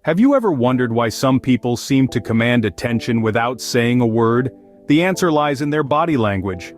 Have you ever wondered why some people seem to command attention without saying a word? The answer lies in their body language.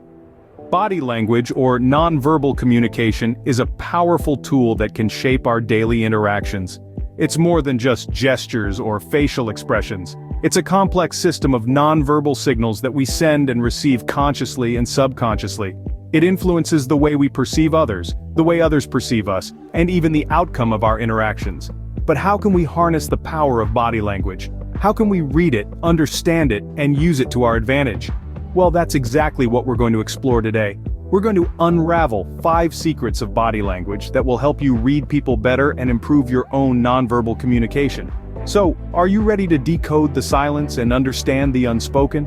Body language, or nonverbal communication, is a powerful tool that can shape our daily interactions. It's more than just gestures or facial expressions. It's a complex system of nonverbal signals that we send and receive consciously and subconsciously. It influences the way we perceive others, the way others perceive us, and even the outcome of our interactions. But how can we harness the power of body language? How can we read it, understand it, and use it to our advantage? Well, that's exactly what we're going to explore today. We're going to unravel 5 secrets of body language that will help you read people better and improve your own nonverbal communication. So, are you ready to decode the silence and understand the unspoken?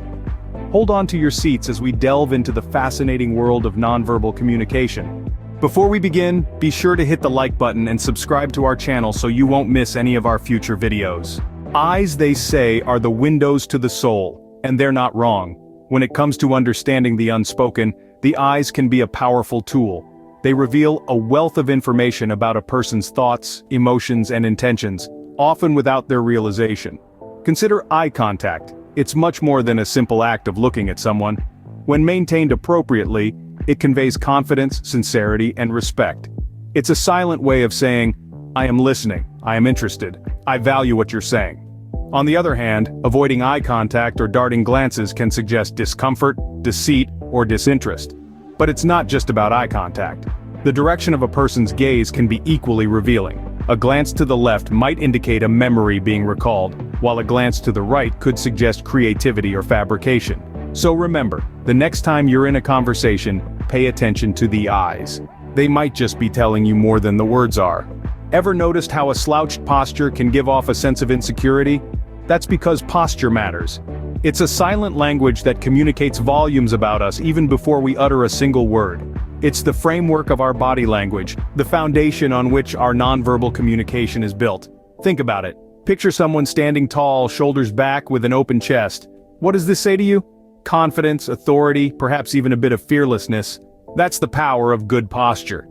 Hold on to your seats as we delve into the fascinating world of nonverbal communication. Before we begin, be sure to hit the like button and subscribe to our channel so you won't miss any of our future videos. Eyes, they say, are the windows to the soul, and they're not wrong. When it comes to understanding the unspoken, the eyes can be a powerful tool. They reveal a wealth of information about a person's thoughts, emotions, and intentions, often without their realization. Consider eye contact. It's much more than a simple act of looking at someone. When maintained appropriately, it conveys confidence, sincerity, and respect. It's a silent way of saying, I am listening, I am interested, I value what you're saying. On the other hand, avoiding eye contact or darting glances can suggest discomfort, deceit, or disinterest. But it's not just about eye contact. The direction of a person's gaze can be equally revealing. A glance to the left might indicate a memory being recalled, while a glance to the right could suggest creativity or fabrication. So remember, the next time you're in a conversation, pay attention to the eyes. They might just be telling you more than the words are. Ever noticed how a slouched posture can give off a sense of insecurity? That's because posture matters. It's a silent language that communicates volumes about us even before we utter a single word. It's the framework of our body language, the foundation on which our nonverbal communication is built. Think about it. Picture someone standing tall, shoulders back, with an open chest. What does this say to you? Confidence, authority, perhaps even a bit of fearlessness. That's the power of good posture.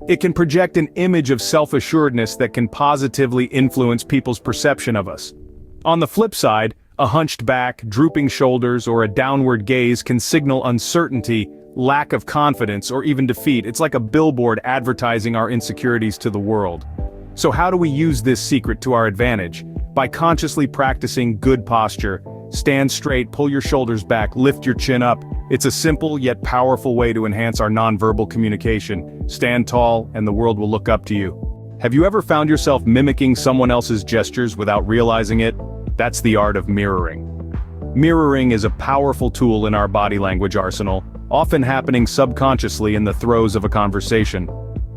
It can project an image of self-assuredness that can positively influence people's perception of us. On the flip side, a hunched back, drooping shoulders, or a downward gaze can signal uncertainty, lack of confidence, or even defeat. It's like a billboard advertising our insecurities to the world. So how do we use this secret to our advantage? By consciously practicing good posture. Stand straight, pull your shoulders back, lift your chin up. It's a simple yet powerful way to enhance our nonverbal communication. Stand tall, and the world will look up to you. Have you ever found yourself mimicking someone else's gestures without realizing it? That's the art of mirroring. Mirroring is a powerful tool in our body language arsenal, often happening subconsciously in the throes of a conversation.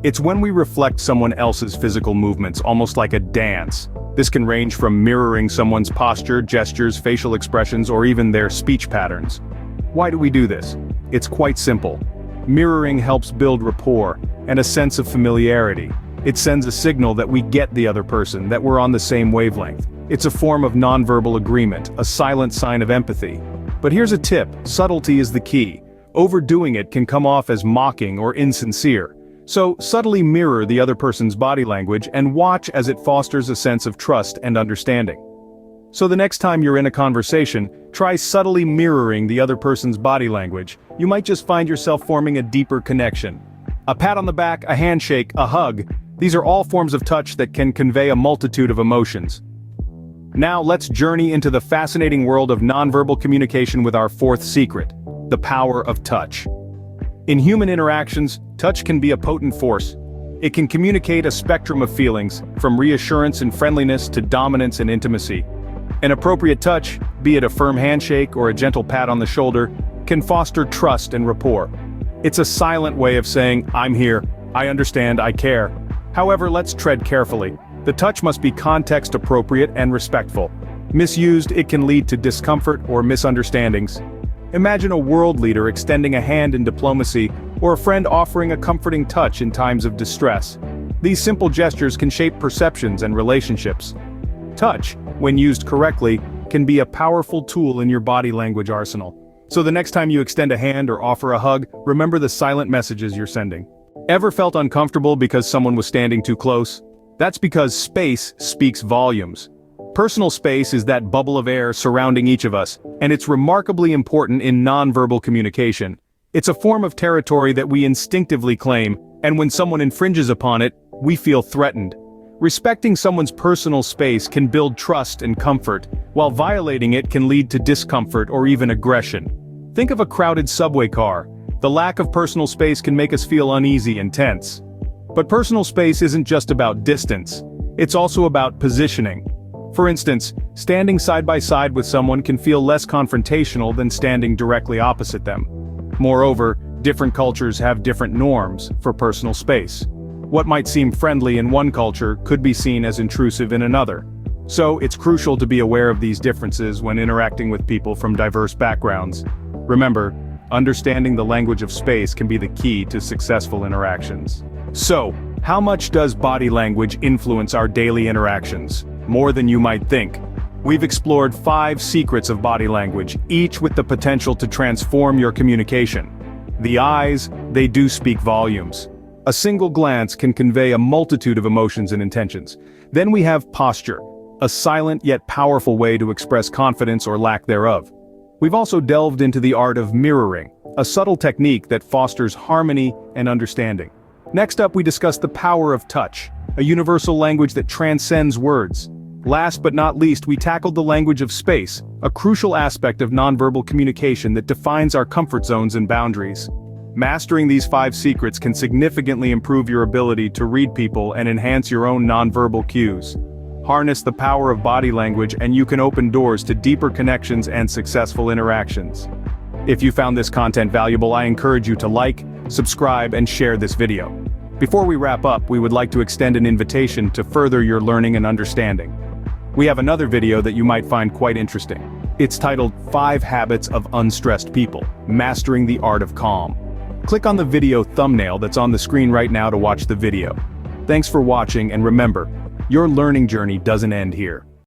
It's when we reflect someone else's physical movements, almost like a dance. This can range from mirroring someone's posture, gestures, facial expressions, or even their speech patterns. Why do we do this? It's quite simple. Mirroring helps build rapport and a sense of familiarity. It sends a signal that we get the other person, that we're on the same wavelength. It's a form of nonverbal agreement, a silent sign of empathy. But here's a tip: subtlety is the key. Overdoing it can come off as mocking or insincere. So, subtly mirror the other person's body language and watch as it fosters a sense of trust and understanding. So the next time you're in a conversation, try subtly mirroring the other person's body language. You might just find yourself forming a deeper connection. A pat on the back, a handshake, a hug, these are all forms of touch that can convey a multitude of emotions. Now let's journey into the fascinating world of nonverbal communication with our 4th secret: the power of touch. In human interactions, touch can be a potent force. It can communicate a spectrum of feelings, from reassurance and friendliness to dominance and intimacy. An appropriate touch, be it a firm handshake or a gentle pat on the shoulder, can foster trust and rapport. It's a silent way of saying, I'm here, I understand, I care. However, let's tread carefully. The touch must be context appropriate and respectful. Misused, it can lead to discomfort or misunderstandings. Imagine a world leader extending a hand in diplomacy, or a friend offering a comforting touch in times of distress. These simple gestures can shape perceptions and relationships. Touch, when used correctly, can be a powerful tool in your body language arsenal. So the next time you extend a hand or offer a hug, remember the silent messages you're sending. Ever felt uncomfortable because someone was standing too close? That's because space speaks volumes. Personal space is that bubble of air surrounding each of us, and it's remarkably important in nonverbal communication. It's a form of territory that we instinctively claim, and when someone infringes upon it, we feel threatened. Respecting someone's personal space can build trust and comfort, while violating it can lead to discomfort or even aggression. Think of a crowded subway car. The lack of personal space can make us feel uneasy and tense. But personal space isn't just about distance. It's also about positioning. For instance, standing side by side with someone can feel less confrontational than standing directly opposite them. Moreover, different cultures have different norms for personal space. What might seem friendly in one culture could be seen as intrusive in another. So, it's crucial to be aware of these differences when interacting with people from diverse backgrounds. Remember, understanding the language of space can be the key to successful interactions. So, how much does body language influence our daily interactions? More than you might think. We've explored 5 secrets of body language, each with the potential to transform your communication. The eyes, they do speak volumes. A single glance can convey a multitude of emotions and intentions. Then we have posture, a silent yet powerful way to express confidence or lack thereof. We've also delved into the art of mirroring, a subtle technique that fosters harmony and understanding. Next up, we discuss the power of touch, a universal language that transcends words. Last but not least, we tackled the language of space, a crucial aspect of nonverbal communication that defines our comfort zones and boundaries. Mastering these 5 secrets can significantly improve your ability to read people and enhance your own nonverbal cues. Harness the power of body language and you can open doors to deeper connections and successful interactions. If you found this content valuable, I encourage you to like, subscribe, and share this video. Before we wrap up, we would like to extend an invitation to further your learning and understanding. We have another video that you might find quite interesting. It's titled 5 Habits of Unstressed People, Mastering the Art of Calm. Click on the video thumbnail that's on the screen right now to watch the video. Thanks for watching, and remember, your learning journey doesn't end here.